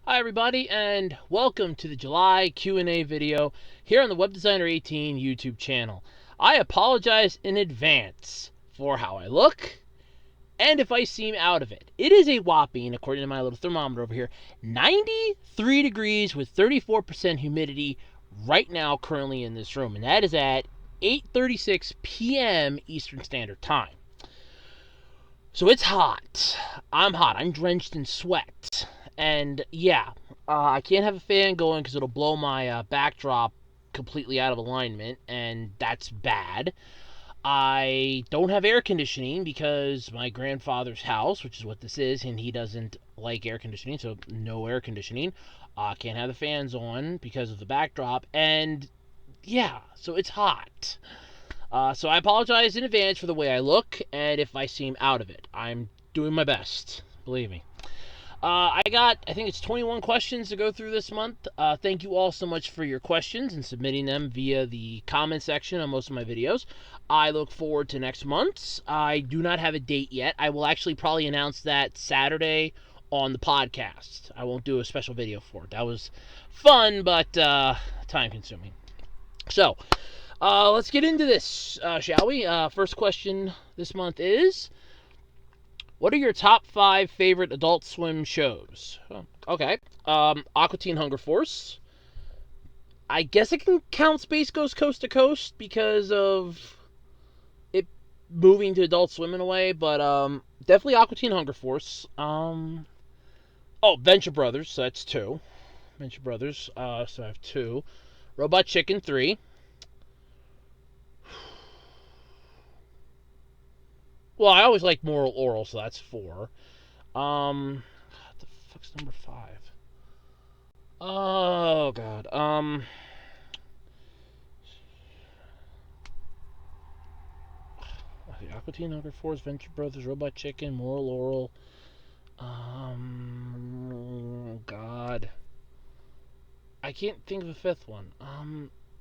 Hi everybody, and welcome to the July Q&A video here on the Web Designer 18 YouTube channel. I apologize in advance for how I look and if I seem out of it. It is a whopping, according to my little thermometer over here, 93 degrees with 34% humidity right now currently in this room, and that is at 8:36 p.m. Eastern Standard Time. So it's hot. I'm hot. I'm drenched in sweat. And yeah, I can't have a fan going because it'll blow my backdrop completely out of alignment, and that's bad. I don't have air conditioning because my grandfather's house, which is what this is, and he doesn't like air conditioning, so no air conditioning. Can't have the fans on because of the backdrop, and yeah, so it's hot. So I apologize in advance for the way I look and if I seem out of it. I'm doing my best, believe me. I think it's 21 questions to go through this month. Thank you all so much for your questions and submitting them via the comment section on most of my videos. I look forward to next month's. I do not have a date yet. I will actually probably announce that Saturday on the podcast. I won't do a special video for it. That was fun, but time consuming. So, let's get into this, shall we? First question this month is, what are your top 5 favorite Adult Swim shows? Okay. Aqua Teen Hunger Force. I guess I can count Space Ghost Coast to Coast because of it moving to Adult Swim in a way, but definitely Aqua Teen Hunger Force. Venture Brothers, so that's 2. Venture Brothers, so I have 2. Robot Chicken, 3. Well, I always like Moral Oral, so that's 4. What the fuck's number 5? Oh, God. Aqua Teen Hunger Force, Venture Brothers, Robot Chicken, Moral Oral. God. I can't think of a 5th one.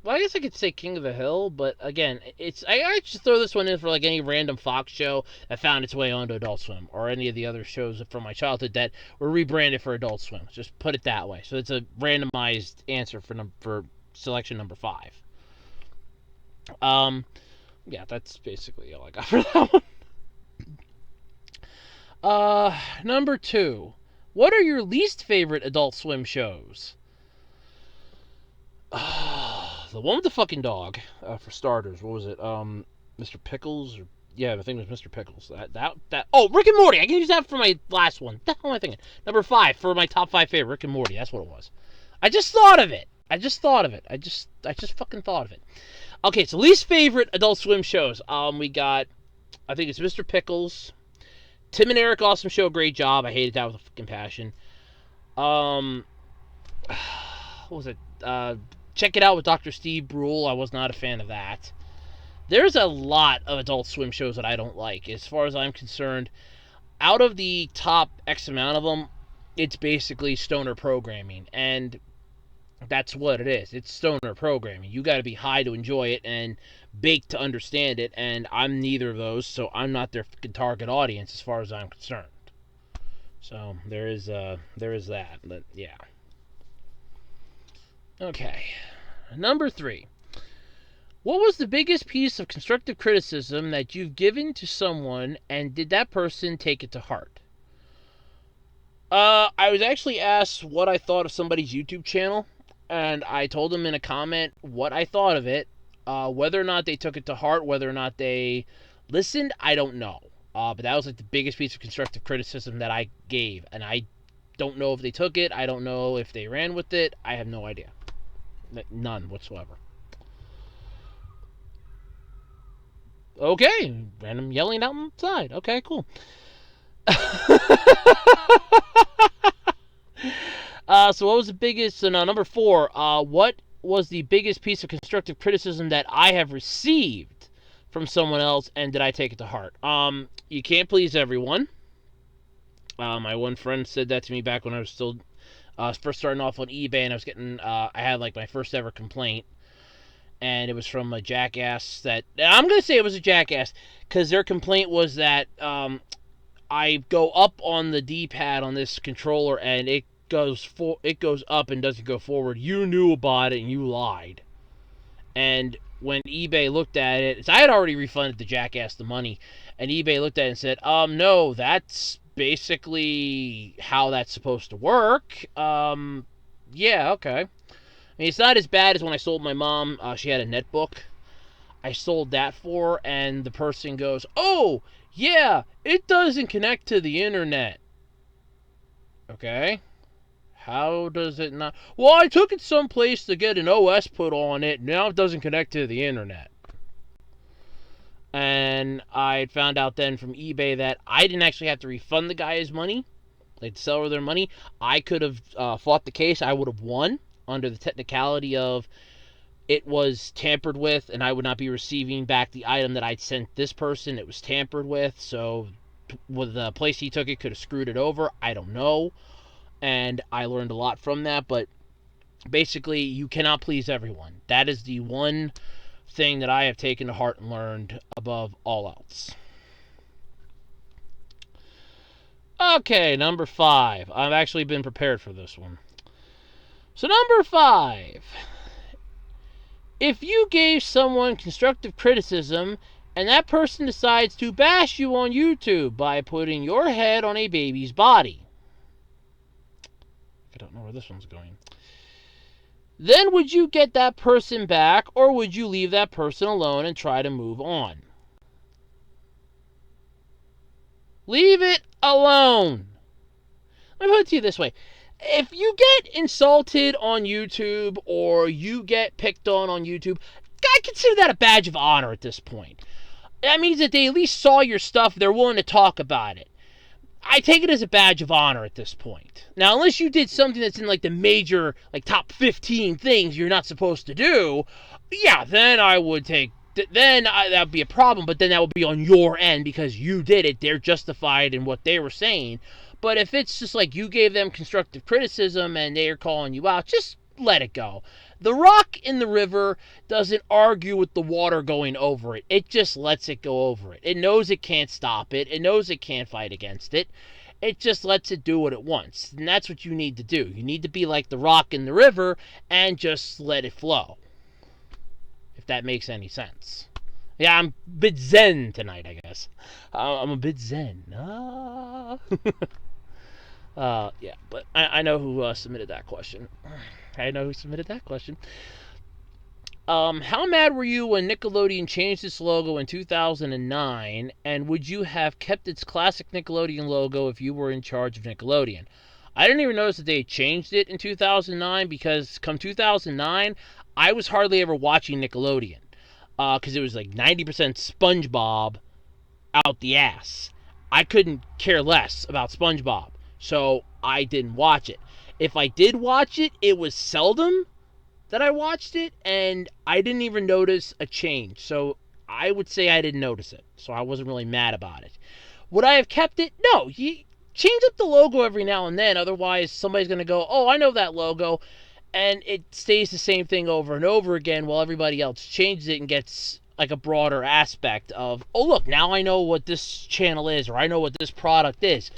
Well, I guess I could say King of the Hill, but again, I just throw this one in for like any random Fox show that found its way onto Adult Swim, or any of the other shows from my childhood that were rebranded for Adult Swim. Just put it that way. So it's a randomized answer for selection number 5. Yeah, that's basically all I got for that one. Number 2. What are your least favorite Adult Swim shows? The one with the fucking dog, for starters. What was it? Mr. Pickles? Yeah, I think it was Mr. Pickles. Oh, Rick and Morty! I can use that for my last one. What the hell am I thinking? Number 5, for my top 5 favorite, Rick and Morty. That's what it was. I just thought of it. I just fucking thought of it. Okay, so least favorite Adult Swim shows. We got, I think it's Mr. Pickles. Tim and Eric, awesome show, great job. I hated that with a fucking passion. What was it? Check It Out with Dr. Steve Brule. I was not a fan of that. There's a lot of Adult Swim shows that I don't like. As far as I'm concerned, out of the top X amount of them, it's basically stoner programming. And that's what it is. It's stoner programming. You got to be high to enjoy it and baked to understand it. And I'm neither of those, so I'm not their fucking target audience as far as I'm concerned. So there is that. But yeah. Okay. Number 3. What was the biggest piece of constructive criticism that you've given to someone, and did that person take it to heart? I was actually asked what I thought of somebody's YouTube channel, and I told them in a comment what I thought of it. Whether or not they took it to heart, whether or not they listened, I don't know. But that was like the biggest piece of constructive criticism that I gave, and I don't know if they took it. I don't know if they ran with it. I have no idea. None whatsoever. Okay, random yelling outside. Okay, cool. So what was the biggest? So now, number 4. What was the biggest piece of constructive criticism that I have received from someone else, and did I take it to heart? You can't please everyone. My one friend said that to me back when I was still first starting off on eBay, and I was getting, I had like my first ever complaint, and it was from a jackass that, I'm going to say it was a jackass, because their complaint was that I go up on the D-pad on this controller, and it it goes up and doesn't go forward. You knew about it and you lied. And when eBay looked at it, I had already refunded the jackass the money, and eBay looked at it and said, no, that's basically how that's supposed to work. Yeah, okay. I mean, it's not as bad as when I sold my mom. She had a netbook. I sold that for, and the person goes, oh, yeah, it doesn't connect to the internet. Okay. How does it not? Well, I took it someplace to get an OS put on it. Now it doesn't connect to the internet. And I found out then from eBay that I didn't actually have to refund the guy his money, like the seller their money. I could have fought the case. I would have won under the technicality of it was tampered with, and I would not be receiving back the item that I'd sent this person. It was tampered with, so with the place he took it could have screwed it over. I don't know. And I learned a lot from that, but basically, you cannot please everyone. That is the one thing that I have taken to heart and learned above all else. Okay, number 5. I've actually been prepared for this one. So, number 5. If you gave someone constructive criticism and that person decides to bash you on YouTube by putting your head on a baby's body. I don't know where this one's going. Then would you get that person back, or would you leave that person alone and try to move on? Leave it alone. Let me put it to you this way. If you get insulted on YouTube or you get picked on YouTube, I consider that a badge of honor at this point. That means that they at least saw your stuff, they're willing to talk about it. I take it as a badge of honor at this point. Now, unless you did something that's in like the major, like top 15 things you're not supposed to do, yeah, then I would take, that would be a problem, but then that would be on your end because you did it. They're justified in what they were saying. But if it's just like you gave them constructive criticism and they're calling you out, just let it go. The rock in the river doesn't argue with the water going over it. It just lets it go over it. It knows it can't stop it. It knows it can't fight against it. It just lets it do what it wants. And that's what you need to do. You need to be like the rock in the river and just let it flow. If that makes any sense. Yeah, I'm a bit zen tonight, I guess. I'm a bit zen. Yeah, but I know who submitted that question. How mad were you when Nickelodeon changed its logo in 2009, and would you have kept its classic Nickelodeon logo if you were in charge of Nickelodeon? I didn't even notice that they changed it in 2009 because come 2009, I was hardly ever watching Nickelodeon because it was like 90% SpongeBob out the ass. I couldn't care less about SpongeBob, so I didn't watch it. If I did watch it, it was seldom that I watched it, and I didn't even notice a change. So I would say I didn't notice it, so I wasn't really mad about it. Would I have kept it? No. You change up the logo every now and then, otherwise somebody's going to go, oh, I know that logo, and it stays the same thing over and over again while everybody else changes it and gets like a broader aspect of, oh, look, now I know what this channel is, or I know what this product is.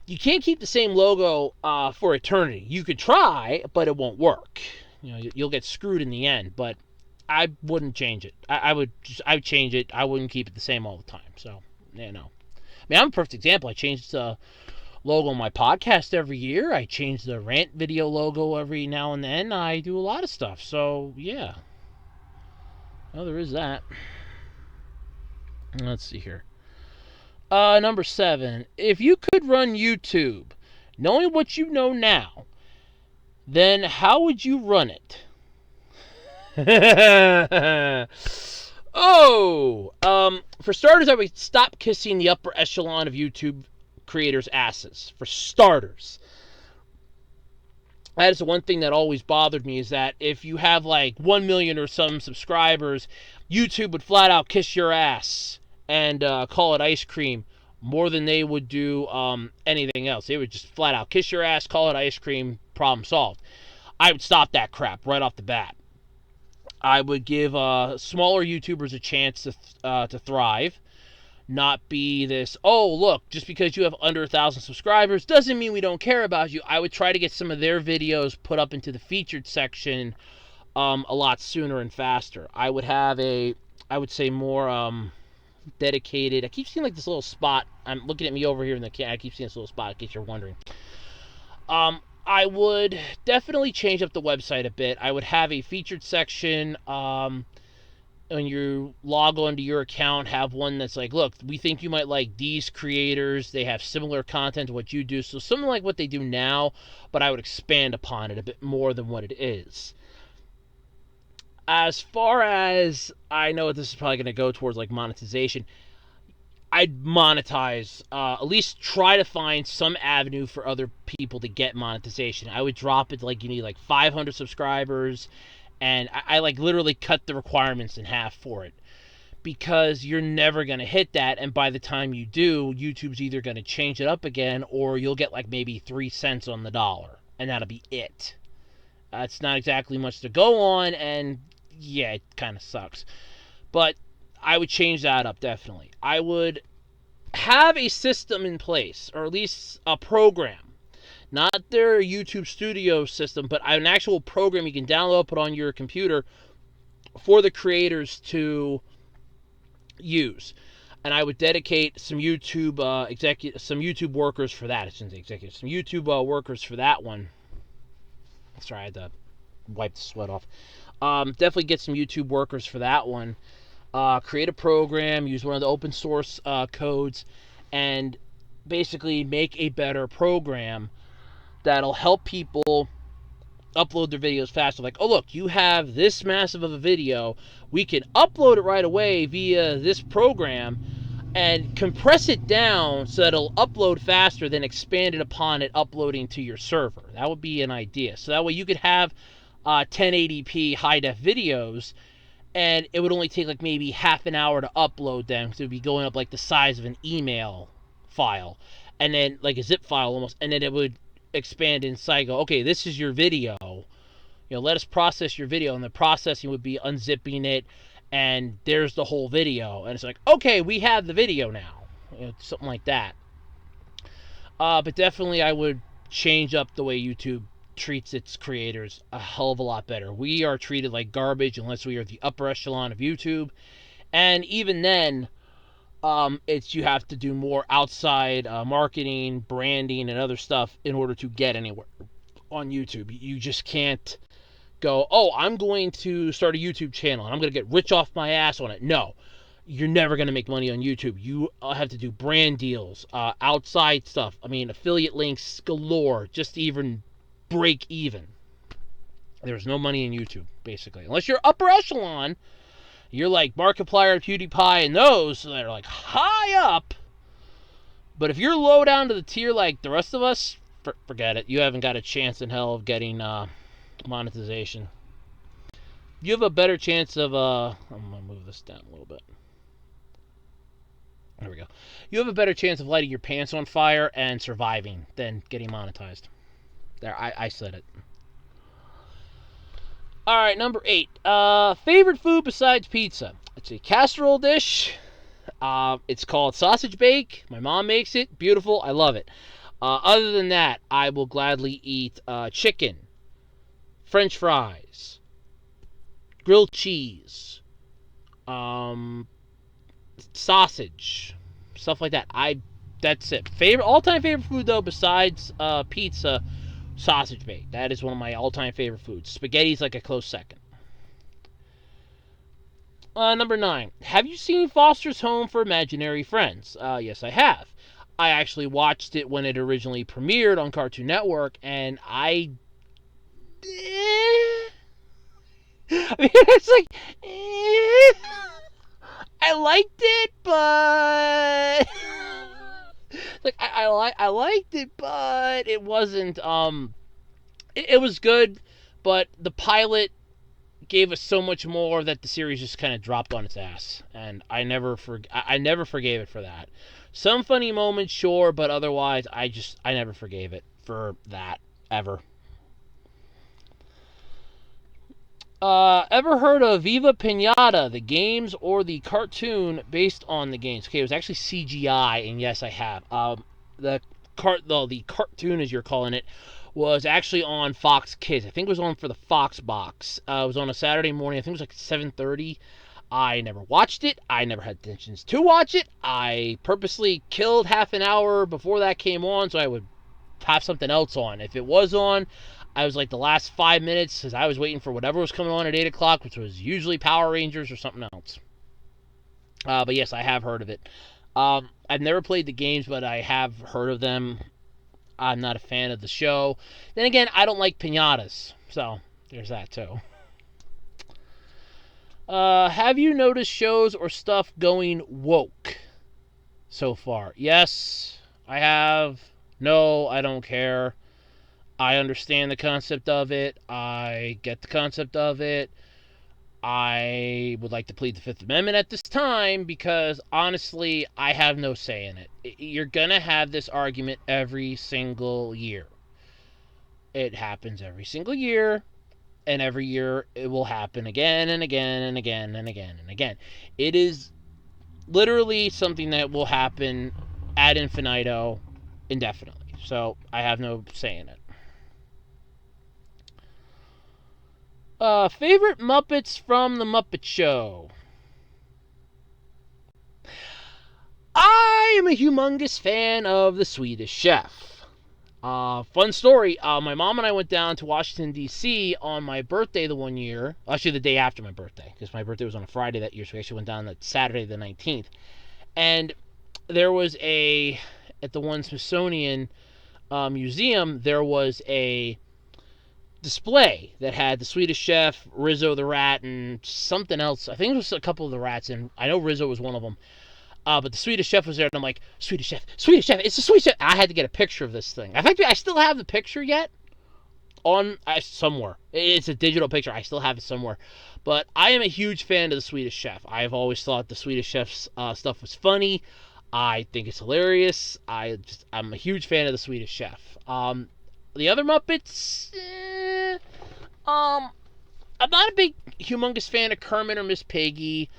You can't keep the same logo for eternity. You could try, but it won't work. You know, you'll get screwed in the end. But I wouldn't change it. I would change it. I wouldn't keep it the same all the time. So, yeah, no. I mean, I'm a perfect example. I changed the logo on my podcast every year. I change the rant video logo every now and then. I do a lot of stuff. So, yeah. Well, there is that. Let's see here. Number 7. If you could run YouTube, knowing what you know now, then how would you run it? For starters, I would stop kissing the upper echelon of YouTube creators' asses. For starters. That is the one thing that always bothered me, is that if you have like 1 million or some subscribers, YouTube would flat out kiss your ass and call it ice cream more than they would do anything else. They would just flat out kiss your ass, call it ice cream, problem solved. I would stop that crap right off the bat. I would give smaller YouTubers a chance to thrive. not be this, oh, look, just because you have under 1,000 subscribers doesn't mean we don't care about you. I would try to get some of their videos put up into the featured section a lot sooner and faster. I would have I would say more dedicated. I keep seeing like this little spot. I'm looking at me over here in the camera. I keep seeing this little spot in case you're wondering. I would definitely change up the website a bit. I would have a featured section. When you log onto your account, have one that's like, look, we think you might like these creators. They have similar content to what you do. So something like what they do now, but I would expand upon it a bit more than what it is. As far as I know, this is probably going to go towards like monetization. I'd monetize, at least try to find some avenue for other people to get monetization. I would drop it to like you need like 500 subscribers, and I like literally cut the requirements in half for it, because you're never going to hit that, and by the time you do, YouTube's either going to change it up again, or you'll get like maybe 3 cents on the dollar, and that'll be it. It's not exactly much to go on, and yeah, it kind of sucks. But I would change that up, definitely. I would have a system in place, or at least a program. Not their YouTube studio system, but an actual program you can download, put on your computer for the creators to use. And I would dedicate some YouTube some YouTube workers for that. I shouldn't say executives, some YouTube workers for that one. Sorry, I had to wipe the sweat off. Definitely get some YouTube workers for that one. Create a program, use one of the open source codes, and basically make a better program that'll help people upload their videos faster. Like, oh, look, you have this massive of a video. We can upload it right away via this program and compress it down so that it'll upload faster, then expand it upon it uploading to your server. That would be an idea. So that way you could have 1080p high-def videos, and it would only take like maybe half an hour to upload them, because it would be going up like the size of an email file, and then like a zip file almost, and then it would expand inside, go, okay, this is your video, let us process your video, and the processing would be unzipping it, and there's the whole video, and it's like, okay, we have the video now, something like that. But definitely I would change up the way YouTube treats its creators a hell of a lot better. We are treated like garbage unless we are the upper echelon of YouTube, and even then, you have to do more outside marketing, branding, and other stuff in order to get anywhere on YouTube. You just can't go, oh, I'm going to start a YouTube channel and I'm going to get rich off my ass on it. No, you're never going to make money on YouTube. You have to do brand deals, outside stuff. I mean, affiliate links galore, just to even break even. There's no money in YouTube, basically, unless you're upper echelon. You're like Markiplier, PewDiePie, and those that are like high up. But if you're low down to the tier like the rest of us, forget it. You haven't got a chance in hell of getting monetization. You have a better chance of I'm gonna move this down a little bit. There we go. You have a better chance of lighting your pants on fire and surviving than getting monetized. There, I said it. All right, number 8. Favorite food besides pizza? It's a casserole dish. It's called sausage bake. My mom makes it. Beautiful. I love it. Other than that, I will gladly eat chicken, French fries, grilled cheese, sausage, stuff like that. That's it. All-time favorite food though, besides pizza. Sausage bake. That is one of my all-time favorite foods. Spaghetti's like a close second. Number 9. Have you seen Foster's Home for Imaginary Friends? Yes, I have. I actually watched it when it originally premiered on Cartoon Network, and I mean, it's like, I liked it, but like I liked it, but it wasn't. It was good, but the pilot gave us so much more that the series just kind of dropped on its ass, and I never forgave it for that. Some funny moments, sure, but otherwise, I never forgave it for that ever. Ever heard of Viva Pinata, the games or the cartoon based on the games? Okay, it was actually CGI, and yes, I have. The cartoon, as you're calling it, was actually on Fox Kids. I think it was on for the Fox box. It was on a Saturday morning. I think it was like 7:30. I never watched it. I never had intentions to watch it. I purposely killed half an hour before that came on so I would have something else on. If it was on, I was like the last 5 minutes because I was waiting for whatever was coming on at 8 o'clock, which was usually Power Rangers or something else. But yes, I have heard of it. I've never played the games, but I have heard of them. I'm not a fan of the show. Then again, I don't like pinatas, so there's that too. Have you noticed shows or stuff going woke so far? Yes, I have. No, I don't care. I understand the concept of it. I get the concept of it. I would like to plead the Fifth Amendment at this time because honestly, I have no say in it. You're going to have this argument every single year. It happens every single year, and every year it will happen again and again and again and again and again. It is literally something that will happen ad infinitum indefinitely. So I have no say in it. Favorite Muppets from the Muppet Show? I am a humongous fan of the Swedish Chef. Fun story. My mom and I went down to Washington, D.C. on my birthday the one year. Actually, the day after my birthday, because my birthday was on a Friday that year, so we actually went down that Saturday the 19th. And there was at the one Smithsonian museum, there was a display that had the Swedish Chef, Rizzo the Rat, and something else. I think it was a couple of the rats, and I know Rizzo was one of them. But the Swedish Chef was there, and I'm like, Swedish Chef, it's the Swedish Chef. I had to get a picture of this thing. In fact, I still have the picture yet on somewhere. It's a digital picture. I still have it somewhere. But I am a huge fan of the Swedish Chef. I've always thought the Swedish Chef's stuff was funny. I think it's hilarious. I'm a huge fan of the Swedish Chef. The other Muppets, I'm not a big, humongous fan of Kermit or Miss Piggy.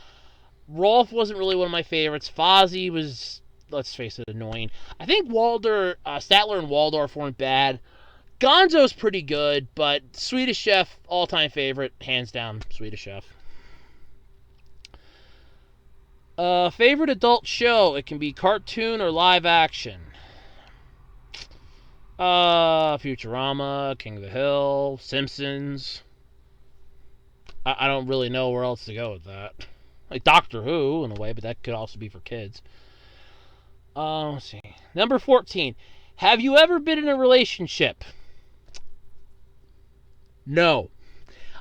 Rolf wasn't really one of my favorites. Fozzie was, let's face it, annoying. I think Statler and Waldorf weren't bad. Gonzo's pretty good, but Swedish Chef, all-time favorite, hands down, Swedish Chef. Favorite adult show? It can be cartoon or live action. Futurama, King of the Hill, Simpsons. I don't really know where else to go with that. Like Doctor Who, in a way, but that could also be for kids. Let's see. Number 14. Have you ever been in a relationship? No.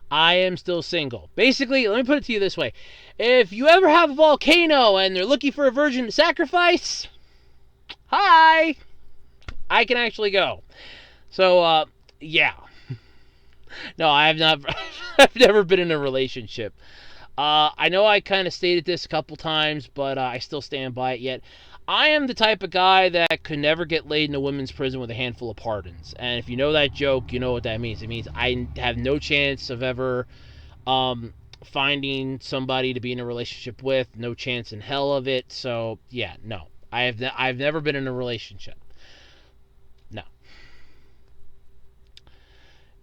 I am still single. Basically, let me put it to you this way. If you ever have a volcano and they're looking for a virgin to sacrifice, hi! I can actually go. So, yeah. No, I have not. I've never been in a relationship. I know I kind of stated this a couple times, but I still stand by it yet. I am the type of guy that could never get laid in a women's prison with a handful of pardons. And if you know that joke, you know what that means. It means I have no chance of ever finding somebody to be in a relationship with. No chance in hell of it. So, yeah, no. I've never been in a relationship. No.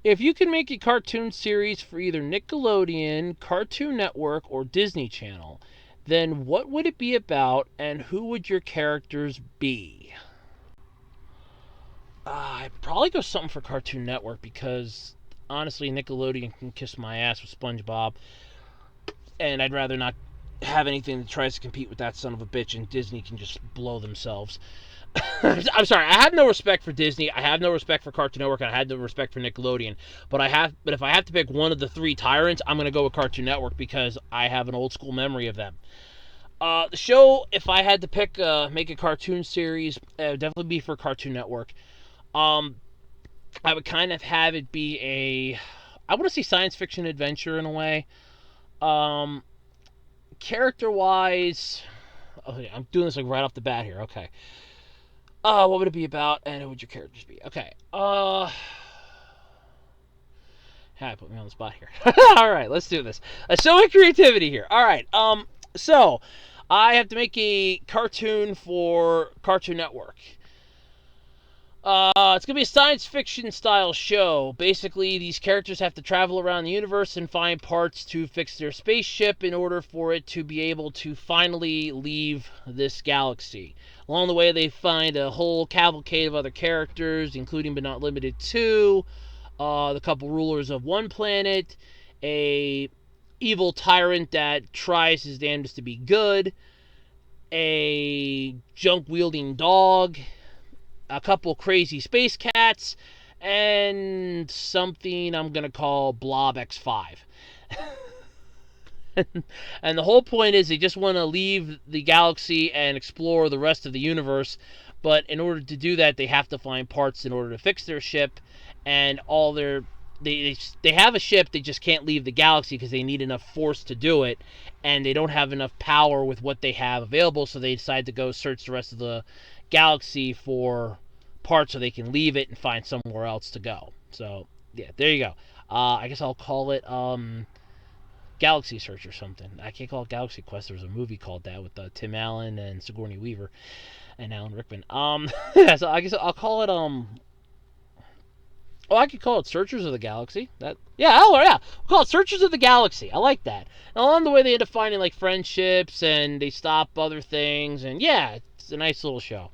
If you could make a cartoon series for either Nickelodeon, Cartoon Network, or Disney Channel, then what would it be about and who would your characters be? I'd probably go something for Cartoon Network because honestly, Nickelodeon can kiss my ass with SpongeBob, and I'd rather not have anything that tries to compete with that son of a bitch, and Disney can just blow themselves. I'm sorry. I have no respect for Disney. I have no respect for Cartoon Network. And I have no respect for Nickelodeon. But if I have to pick one of the three tyrants, I'm going to go with Cartoon Network because I have an old school memory of them. The show, if I had to pick, make a cartoon series, it would definitely be for Cartoon Network. I would kind of have it be I want to say science fiction adventure in a way. Character-wise, okay, I'm doing this like right off the bat here. Okay. What would it be about, and who would your characters be? Okay. Put me on the spot here. All right, let's do this. Show my creativity here. All right. So I have to make a cartoon for Cartoon Network. It's gonna be a science fiction style show. Basically, these characters have to travel around the universe and find parts to fix their spaceship in order for it to be able to finally leave this galaxy. Along the way, they find a whole cavalcade of other characters, including but not limited to the couple rulers of one planet, a evil tyrant that tries his damnedest to be good, a junk-wielding dog, a couple crazy space cats, and something I'm going to call Blob X5. And the whole point is they just want to leave the galaxy and explore the rest of the universe, but in order to do that, they have to find parts in order to fix their ship, and all their they have a ship, they just can't leave the galaxy because they need enough force to do it, and they don't have enough power with what they have available, so they decide to go search the rest of the galaxy for parts so they can leave it and find somewhere else to go. So yeah, there you go. I guess I'll call it Galaxy Search or something. I can't call it Galaxy Quest. There was a movie called that with Tim Allen and Sigourney Weaver and Alan Rickman. Yeah, so I guess I'll call it oh, I could call it Searchers of the Galaxy. We'll call it Searchers of the Galaxy. I like that. And along the way, they end up finding like friendships, and they stop other things, and yeah, it's a nice little show.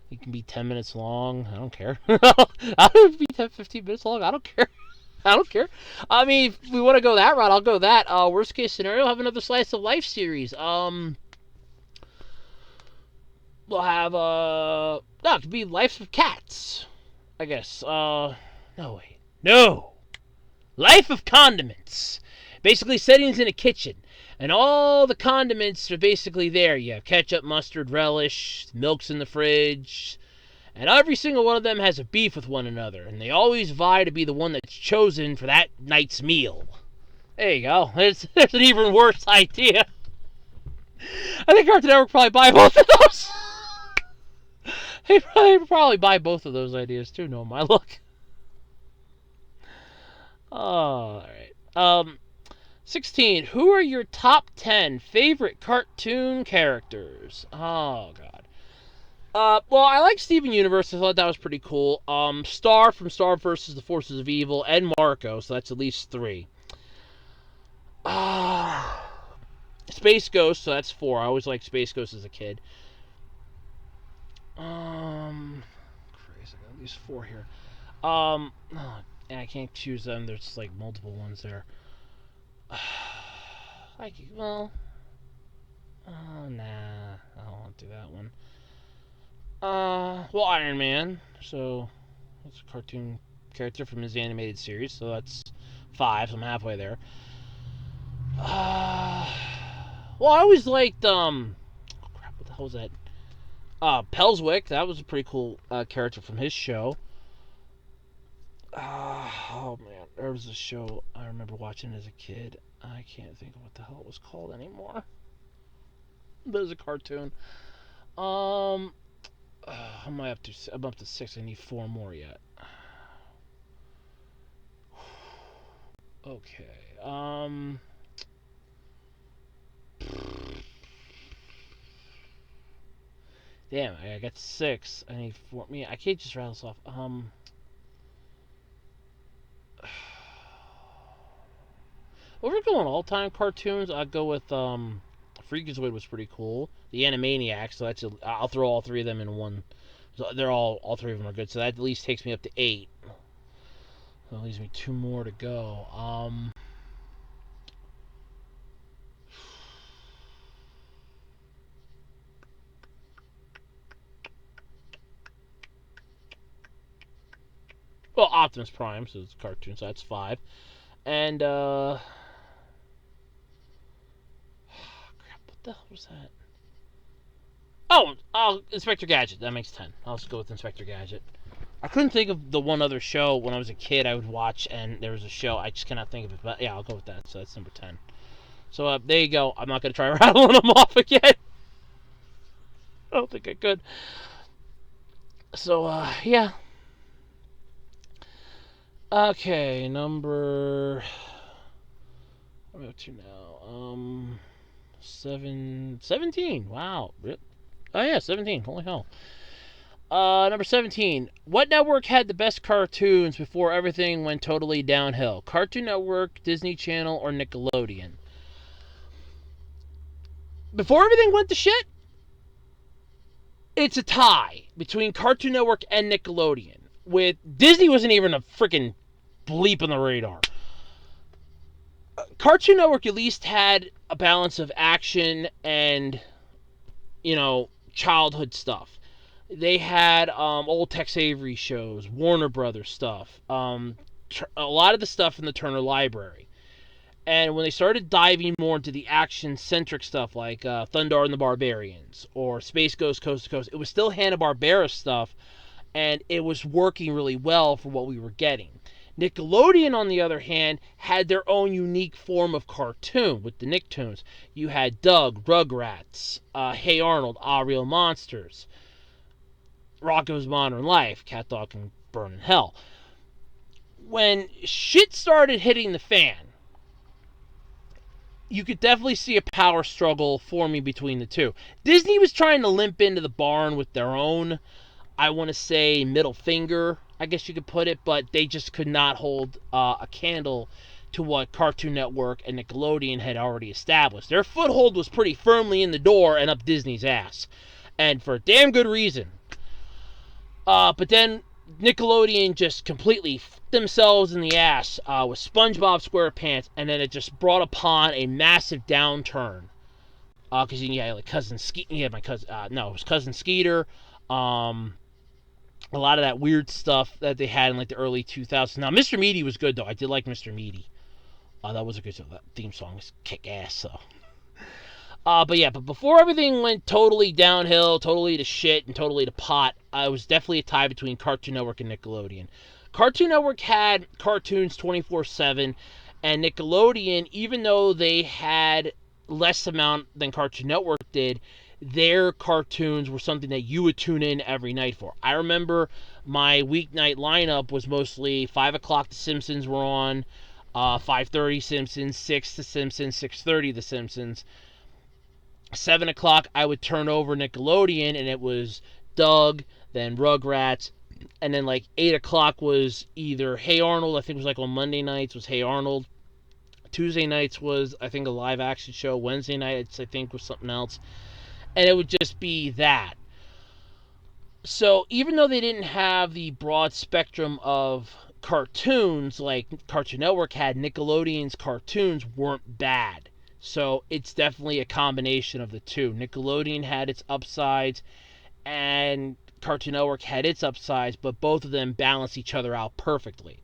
It can be 10 minutes long. I don't care. I don't be 10, 15 minutes long. I don't care. I don't care. I mean, if we want to go that route, I'll go that. Worst case scenario, have another Slice of Life series. We'll have no, it could be Life of Cats, I guess. No, wait. No! Life of Condiments. Basically, settings in a kitchen. And all the condiments are basically there. You have ketchup, mustard, relish, milk's in the fridge. And every single one of them has a beef with one another. And they always vie to be the one that's chosen for that night's meal. There you go. There's an even worse idea. I think Cartoon Network probably buy both of those. They probably buy both of those ideas too, no my luck. Oh, alright. 16. Who are your top 10 favorite cartoon characters? Oh, God. Well, I like Steven Universe. I thought that was pretty cool. Star from Star vs. the Forces of Evil, and Marco, so that's at least 3. Space Ghost, so that's 4. I always liked Space Ghost as a kid. Crazy, I got at least 4 here. I can't choose them. There's like multiple ones there. Nah, I don't want to do that one. Well, Iron Man. So that's a cartoon character from his animated series. So that's 5. So I'm halfway there. Well, I always liked oh crap, what the hell was that? Pelswick. That was a pretty cool character from his show. Oh man, there was a show I remember watching as a kid. I can't think of what the hell it was called anymore. But it was a cartoon. I'm up to 6. I need 4 more yet. Okay. Damn, I got 6. I need 4. I can't just rattle this off. Well, we're going all-time cartoons. I'd go with Freakazoid was pretty cool. The Animaniacs, so I'll throw all 3 of them in one. So all 3 of them are good. So that at least takes me up to 8. So that leaves me 2 more to go. Well, Optimus Prime, so it's a cartoon, so that's 5. And crap, what the hell was that? Oh, Inspector Gadget. That makes 10. I'll just go with Inspector Gadget. I couldn't think of the one other show when I was a kid I would watch, and there was a show. I just cannot think of it, but yeah, I'll go with that. So that's number 10. So there you go. I'm not going to try rattling them off again. I don't think I could. So, yeah. Okay, number. What am I up to now? 17. Wow. Oh yeah, 17. Holy hell. Number 17. What network had the best cartoons before everything went totally downhill? Cartoon Network, Disney Channel, or Nickelodeon? Before everything went to shit, it's a tie between Cartoon Network and Nickelodeon. With Disney wasn't even a freaking bleep on the radar. Cartoon Network at least had a balance of action and, childhood stuff. They had old Tex Avery shows, Warner Brothers stuff, a lot of the stuff in the Turner Library. And when they started diving more into the action-centric stuff like Thundar and the Barbarians or Space Ghost Coast to Coast, it was still Hanna-Barbera stuff, and it was working really well for what we were getting. Nickelodeon, on the other hand, had their own unique form of cartoon with the Nicktoons. You had Doug, Rugrats, Hey Arnold, Ah Real Monsters, Rocko's Modern Life, Cat Dog and Burn in Hell. When shit started hitting the fan, you could definitely see a power struggle forming between the two. Disney was trying to limp into the barn with their own, I want to say, middle finger, I guess you could put it, but they just could not hold a candle to what Cartoon Network and Nickelodeon had already established. Their foothold was pretty firmly in the door and up Disney's ass, and for a damn good reason. But then Nickelodeon just completely f***ed themselves in the ass with SpongeBob SquarePants, and then it just brought upon a massive downturn. Because you had like Cousin Skeeter, you had my cousin, it was Cousin Skeeter, a lot of that weird stuff that they had in like the early 2000s. Now, Mr. Meaty was good though. I did like Mr. Meaty. That was a good that theme song. Was kick ass. So. But before everything went totally downhill, totally to shit, and totally to pot, it was definitely a tie between Cartoon Network and Nickelodeon. Cartoon Network had cartoons 24/7, and Nickelodeon, even though they had less amount than Cartoon Network did, their cartoons were something that you would tune in every night for. I remember my weeknight lineup was mostly 5 o'clock The Simpsons were on, 5:30 Simpsons, 6 The Simpsons, 6:30 The Simpsons. 7 o'clock I would turn over Nickelodeon, and it was Doug, then Rugrats, and then like 8 o'clock was either Hey Arnold, I think it was like on Monday nights was Hey Arnold. Tuesday nights was, I think, a live action show. Wednesday nights, I think, was something else. And it would just be that. So even though they didn't have the broad spectrum of cartoons like Cartoon Network had, Nickelodeon's cartoons weren't bad. So it's definitely a combination of the two. Nickelodeon had its upsides, and Cartoon Network had its upsides, but both of them balance each other out perfectly.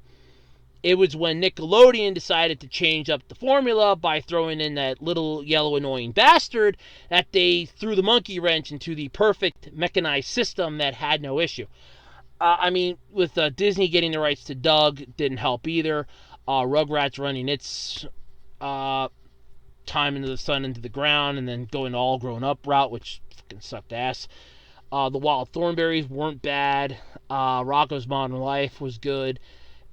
It was when Nickelodeon decided to change up the formula by throwing in that little yellow annoying bastard that they threw the monkey wrench into the perfect mechanized system that had no issue. With Disney getting the rights to Doug didn't help either. Rugrats running its time into the sun, into the ground, and then going to all grown up route, which fucking sucked ass. The Wild Thornberries weren't bad. Rocko's Modern Life was good.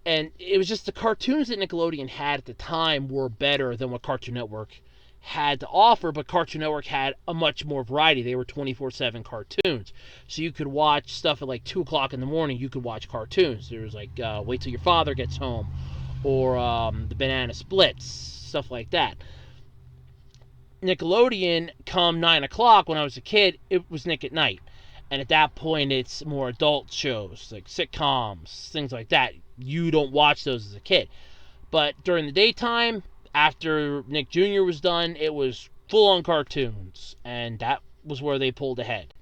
And it was just the cartoons that Nickelodeon had at the time were better than what Cartoon Network had to offer, but Cartoon Network had a much more variety. They were 24/7 cartoons. So you could watch stuff at like 2 o'clock in the morning. You could watch cartoons. There was like Wait Till Your Father Gets Home, or the Banana Splits, stuff like that. Nickelodeon, come 9 o'clock when I was a kid, it was Nick at Night. And at that point, it's more adult shows, like sitcoms, things like that. You don't watch those as a kid. But during the daytime, after Nick Jr. was done, it was full-on cartoons. And that was where they pulled ahead.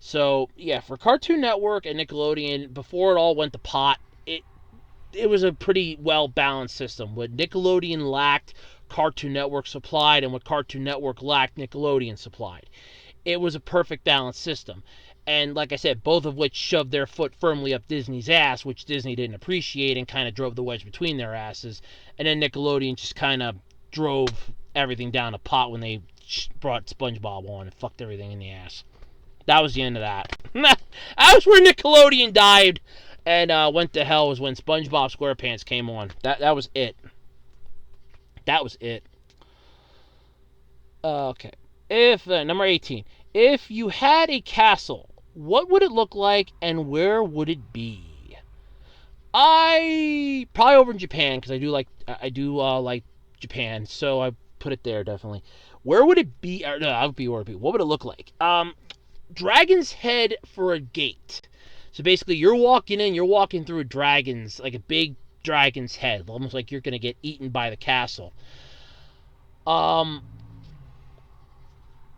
So, yeah, for Cartoon Network and Nickelodeon, before it all went to pot, it was a pretty well-balanced system. What Nickelodeon lacked, Cartoon Network supplied, and what Cartoon Network lacked, Nickelodeon supplied. It was a perfect balanced system. And like I said, both of which shoved their foot firmly up Disney's ass, which Disney didn't appreciate and kind of drove the wedge between their asses. And then Nickelodeon just kind of drove everything down a pot when they brought SpongeBob on and fucked everything in the ass. That was the end of that. That was where Nickelodeon died. And Went to Hell was when SpongeBob SquarePants came on. That was it. That was it. Okay. If Number 18. If you had a castle, what would it look like and where would it be? I probably over in Japan because I do like Japan, so I put it there definitely. Where would it be? Or, no, I would be where it would be. What would it look like? Dragon's head for a gate. So basically, you're walking through a dragon's, like a big dragon's head, almost like you're gonna get eaten by the castle. Um,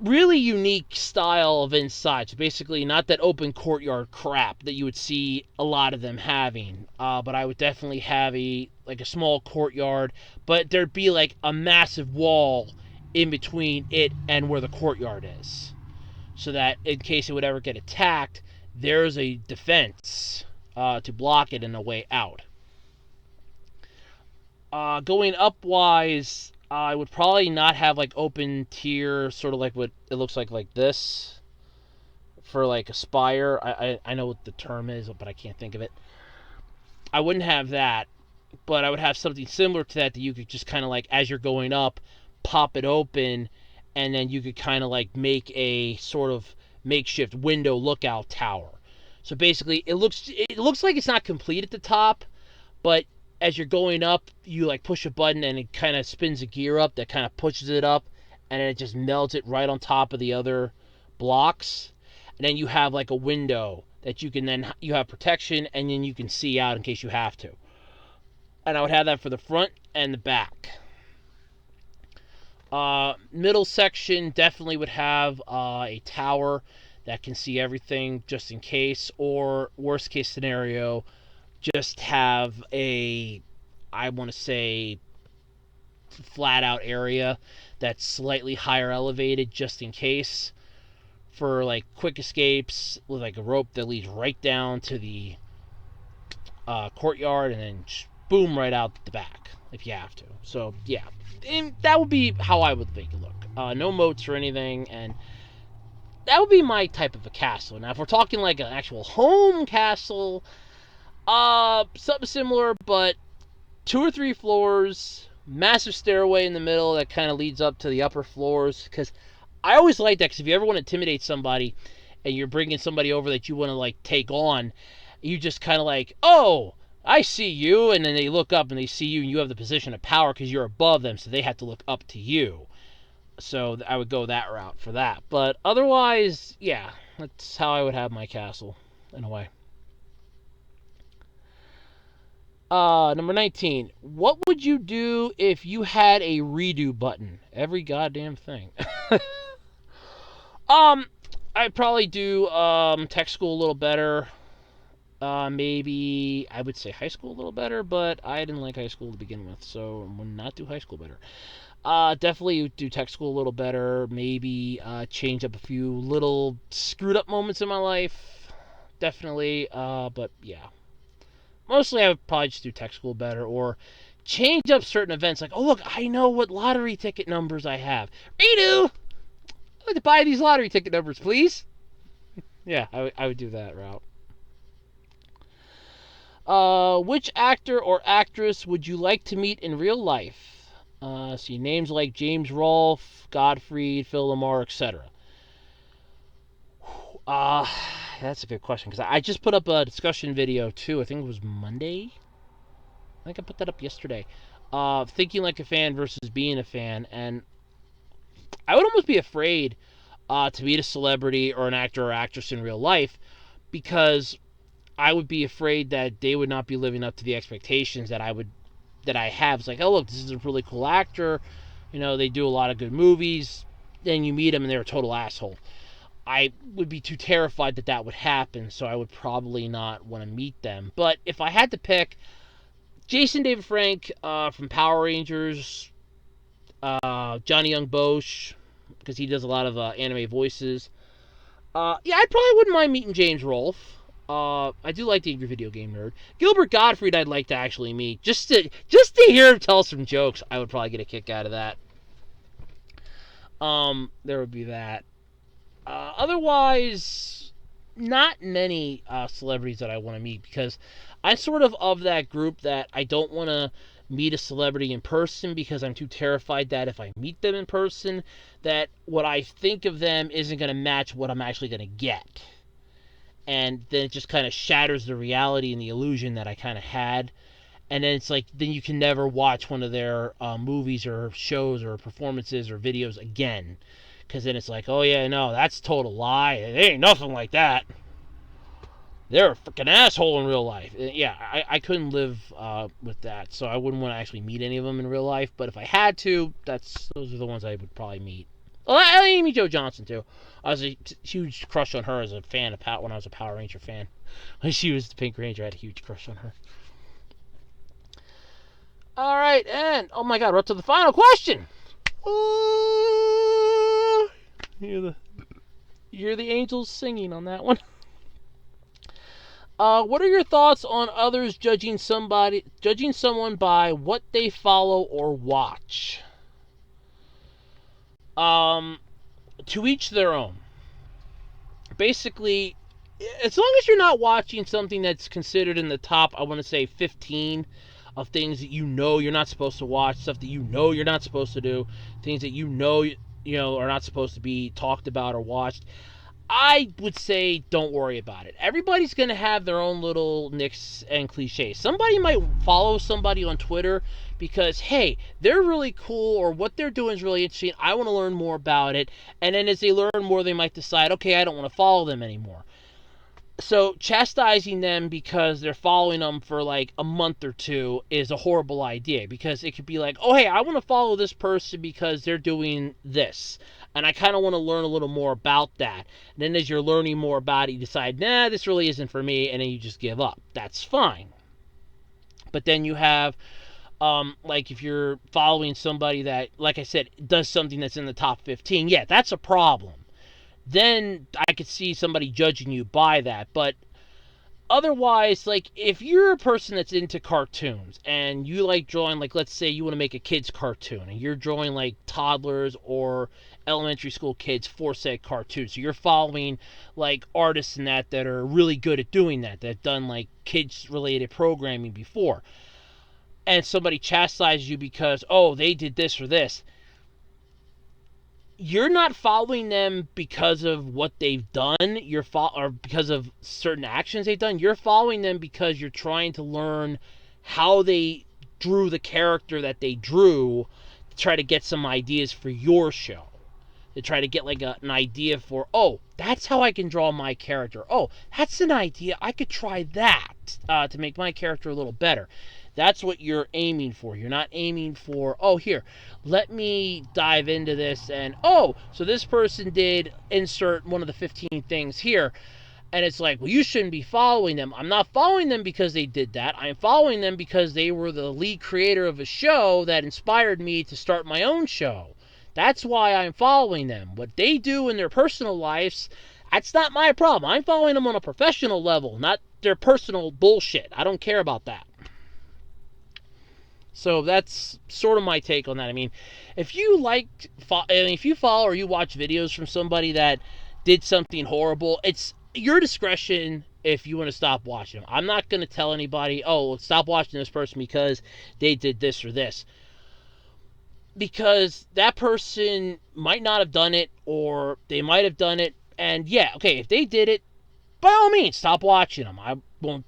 Really unique style of inside. So basically, not that open courtyard crap that you would see a lot of them having. But I would definitely have a small courtyard, but there'd be like a massive wall in between it and where the courtyard is, so that in case it would ever get attacked, there's a defense to block it in a way out. Going upwise, I would probably not have like open tier, sort of like what it looks like this for like a spire. I know what the term is, but I can't think of it. I wouldn't have that, but I would have something similar to that you could just kind of like as you're going up, pop it open, and then you could kind of like make a sort of makeshift window lookout tower. So basically, it looks like it's not complete at the top, but as you're going up, you like push a button and it kind of spins a gear up that kind of pushes it up, and then it just melts it right on top of the other blocks. And then you have like a window that you have protection, and then you can see out in case you have to. And I would have that for the front and the back. Middle section definitely would have a tower that can see everything just in case, or worst case scenario, just have I want to say, flat out area that's slightly higher elevated just in case for like quick escapes with like a rope that leads right down to the courtyard and then boom right out the back if you have to. So yeah, and that would be how I would make it look. No moats or anything, and that would be my type of a castle. Now if we're talking like an actual home castle, something similar, but 2 or 3 floors, massive stairway in the middle that kind of leads up to the upper floors. Because I always like that. Because if you ever want to intimidate somebody, and you're bringing somebody over that you want to like take on, you just kind of like, oh, I see you, and then they look up and they see you, and you have the position of power because you're above them, so they have to look up to you. So I would go that route for that. But otherwise, yeah, that's how I would have my castle in a way. Number 19. What would you do if you had a redo button? Every goddamn thing. um, I'd probably do tech school a little better. Maybe I would say high school a little better, but I didn't like high school to begin with, so I would not do high school better. Definitely do tech school a little better. Maybe change up a few little screwed up moments in my life. Definitely. But yeah. Mostly I would probably just do tech school better, or change up certain events. Like, oh look, I know what lottery ticket numbers I have. Redo! I'd like to buy these lottery ticket numbers, please. Yeah, I would do that route. Which actor or actress would you like to meet in real life? See names like James Rolfe, Gottfried, Phil Lamar, etc. Uh, that's a good question, because I just put up a discussion video too. I think it was Monday. I think I put that up yesterday. Thinking like a fan versus being a fan, and I would almost be afraid to meet a celebrity or an actor or actress in real life, because I would be afraid that they would not be living up to the expectations that I have. It's like, oh look, this is a really cool actor. You know, they do a lot of good movies. Then you meet them and they're a total asshole. I would be too terrified that that would happen, so I would probably not want to meet them. But if I had to pick, Jason David Frank from Power Rangers, Johnny Young Bosch, because he does a lot of anime voices. Yeah, I probably wouldn't mind meeting James Rolfe. I do like the Angry Video Game Nerd. Gilbert Gottfried I'd like to actually meet. Just to hear him tell some jokes, I would probably get a kick out of that. There would be that. Otherwise, not many celebrities that I want to meet, because I'm sort of that group that I don't want to meet a celebrity in person, because I'm too terrified that if I meet them in person, that what I think of them isn't going to match what I'm actually going to get. And then it just kind of shatters the reality and the illusion that I kind of had. And then it's like, then you can never watch one of their movies or shows or performances or videos again. Because then it's like, oh yeah, no, that's a total lie. It ain't nothing like that. They're a freaking asshole in real life. Yeah, I couldn't live with that. So I wouldn't want to actually meet any of them in real life. But if I had to, those are the ones I would probably meet. Well, Amy Jo Johnson too. I was a huge crush on her as a fan of when I was a Power Ranger fan. When she was the Pink Ranger, I had a huge crush on her. All right, and oh my God, we're up to the final question. You hear the angels singing on that one. What are your thoughts on others judging someone by what they follow or watch? To each their own. Basically, as long as you're not watching something that's considered in the top, I want to say 15 of things that you know you're not supposed to watch, stuff that you know you're not supposed to do, things that you know are not supposed to be talked about or watched, I would say don't worry about it. Everybody's going to have their own little nicks and cliches. Somebody might follow somebody on Twitter because, hey, they're really cool, or what they're doing is really interesting. I want to learn more about it. And then as they learn more, they might decide, okay, I don't want to follow them anymore. So chastising them because they're following them for like a month or two is a horrible idea, because it could be like, oh, hey, I want to follow this person because they're doing this, and I kind of want to learn a little more about that. And then as you're learning more about it, you decide, nah, this really isn't for me, and then you just give up. That's fine. But then you have, like if you're following somebody that, like I said, does something that's in the top 15, yeah, that's a problem. Then I could see somebody judging you by that. But otherwise, like, if you're a person that's into cartoons and you like drawing, like, let's say you want to make a kid's cartoon and you're drawing like toddlers or elementary school kids for said cartoons, so you're following like artists and that are really good at doing that have done like kids related programming before, and somebody chastises you because, oh, they did this or this, you're not following them because of what they've done. Or because of certain actions they've done. You're following them because you're trying to learn how they drew the character that they drew, to try to get some ideas for your show. To try to get like an idea for, oh, that's how I can draw my character. Oh, that's an idea. I could try that to make my character a little better. That's what you're aiming for. You're not aiming for, oh, here, let me dive into this, and, oh, so this person did insert one of the 15 things here, and it's like, well, you shouldn't be following them. I'm not following them because they did that. I'm following them because they were the lead creator of a show that inspired me to start my own show. That's why I'm following them. What they do in their personal lives, that's not my problem. I'm following them on a professional level, not their personal bullshit. I don't care about that. So that's sort of my take on that. I mean, if you follow or you watch videos from somebody that did something horrible, it's your discretion if you want to stop watching them. I'm not going to tell anybody, oh, stop watching this person because they did this or this. Because that person might not have done it, or they might have done it, and yeah, okay, if they did it, by all means, stop watching them. I won't,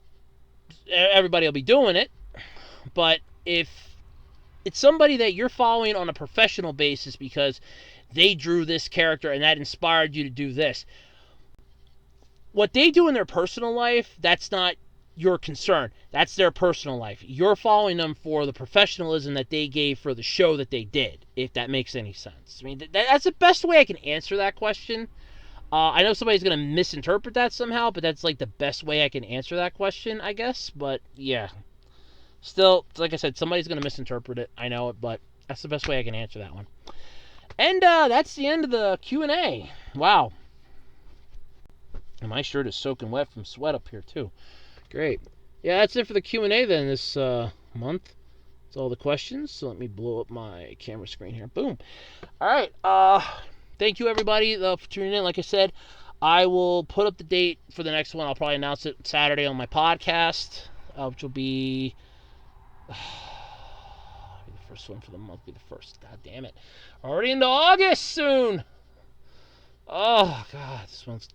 everybody will be doing it, but if it's somebody that you're following on a professional basis because they drew this character and that inspired you to do this, what they do in their personal life, that's not your concern. That's their personal life. You're following them for the professionalism that they gave for the show that they did, if that makes any sense. I mean, that's the best way I can answer that question. I know somebody's going to misinterpret that somehow, but that's like the best way I can answer that question, I guess. But yeah, still, like I said, somebody's going to misinterpret it. I know it, but that's the best way I can answer that one. And that's the end of the Q&A. Wow. And my shirt is soaking wet from sweat up here, too. Great. Yeah, that's it for the Q&A then this month. That's all the questions. So let me blow up my camera screen here. Boom. All right. Thank you, everybody, for tuning in. Like I said, I will put up the date for the next one. I'll probably announce it Saturday on my podcast, which will be the first one for the month. Be the first. God damn it! Already into August soon. Oh God,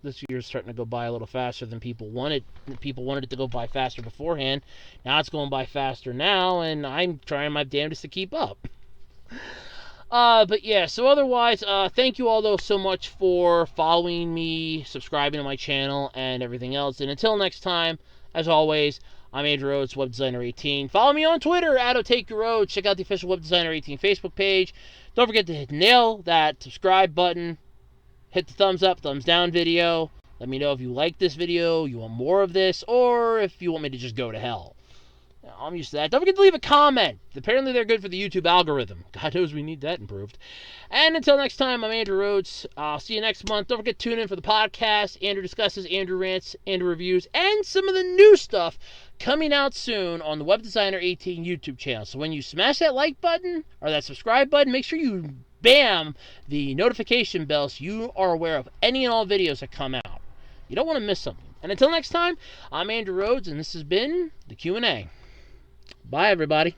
this year's starting to go by a little faster than people wanted. People wanted it to go by faster beforehand. Now it's going by faster now, and I'm trying my damnedest to keep up. But yeah, so otherwise, thank you all though so much for following me, subscribing to my channel, and everything else. And until next time, as always, I'm Andrew Rhodes, Web Designer 18. Follow me on Twitter at @OTakeYourRoads. Check out the official Web Designer 18 Facebook page. Don't forget to nail that subscribe button. Hit the thumbs up, thumbs down video. Let me know if you like this video, you want more of this, or if you want me to just go to hell. I'm used to that. Don't forget to leave a comment. Apparently they're good for the YouTube algorithm. God knows we need that improved. And until next time, I'm Andrew Rhodes. I'll see you next month. Don't forget to tune in for the podcast. Andrew discusses, Andrew rants, Andrew reviews, and some of the new stuff coming out soon on the Web Designer 18 YouTube channel. So when you smash that like button or that subscribe button, make sure you bam the notification bell so you are aware of any and all videos that come out. You don't want to miss something. And until next time, I'm Andrew Rhodes, and this has been the Q&A. Bye, everybody.